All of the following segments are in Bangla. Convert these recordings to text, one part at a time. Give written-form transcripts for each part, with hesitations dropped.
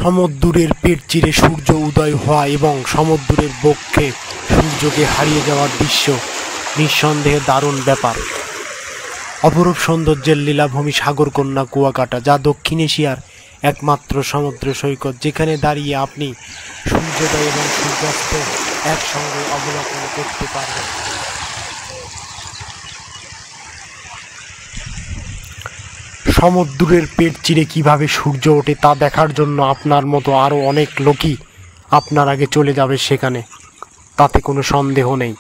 সমুদ্রের পেট চিরে সূর্য উদয় হওয়া এবং সমুদ্রের বক্ষে সূর্যকে হারিয়ে যাওয়ার দৃশ্য নিঃসন্দেহে দারুণ ব্যাপার। অপরূপ সৌন্দর্যের লীলাভূমি সাগরকন্যা কুয়াকাটা, যা দক্ষিণ এশিয়ার একমাত্র সমুদ্র সৈকত, যেখানে দাঁড়িয়ে আপনি সূর্যোদয় এবং সূর্যাস্ত একসঙ্গে অবলোকন করতে পারবেন। সমুদ্রের পেট চিরে কিভাবে সূর্য ওঠে তা দেখার জন্য আপনার মতো আরও অনেক লোকই আপনার আগে চলে যাবে সেখানে, তাতে কোনো সন্দেহ নেই।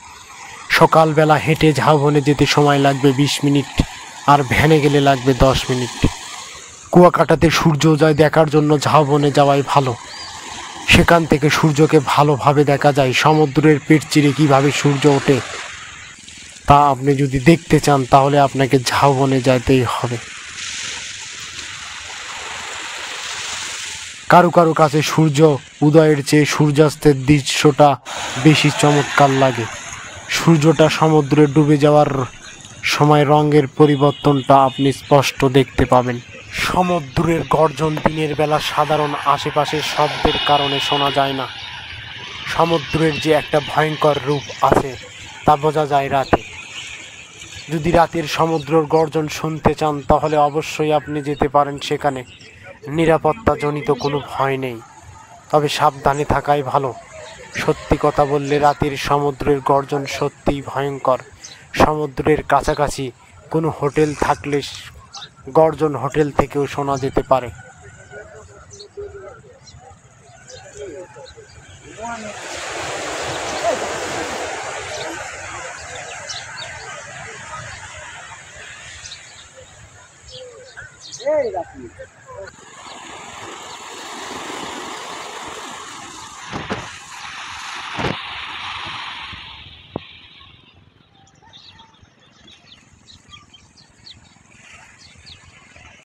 সকালবেলা হেঁটে ঝাউবনে যেতে সময় লাগবে 20 মিনিট, আর ভ্যানে গেলে লাগবে 10 মিনিট। কুয়াকাটাতে সূর্যোদয় দেখার জন্য ঝাউবনে যাওয়াই ভালো, সেখান থেকে সূর্যকে ভালোভাবে দেখা যায়। সমুদ্রের পেট চিরে কীভাবে সূর্য ওঠে তা আপনি যদি দেখতে চান তাহলে আপনাকে ঝাউবনে যেতেই হবে। কারো কারো কাছে সূর্য উদয়ের চেয়ে সূর্যাস্তের দৃশ্যটা বেশি চমৎকার লাগে। সূর্যটা সমুদ্রে ডুবে যাওয়ার সময় রঙের পরিবর্তনটা আপনি স্পষ্ট দেখতে পাবেন। সমুদ্রের গর্জন দিনের বেলা সাধারণ আশেপাশের শব্দের কারণে শোনা যায় না। সমুদ্রের যে একটা ভয়ঙ্কর রূপ আছে তা বোঝা যায় রাতে। যদি রাতের সমুদ্রের গর্জন শুনতে চান তাহলে অবশ্যই আপনি যেতে পারেন সেখানে। নিরাপত্তাজনিত কোনো ভয় নেই, তবে সাবধানে থাকাই ভালো। সত্যি কথা বললে রাতের সমুদ্রের গর্জন সত্যিই ভয়ঙ্কর। সমুদ্রের কাছাকাছি কোনো হোটেল থাকলে গর্জন হোটেল থেকেও শোনা যেতে পারে। এই রাখি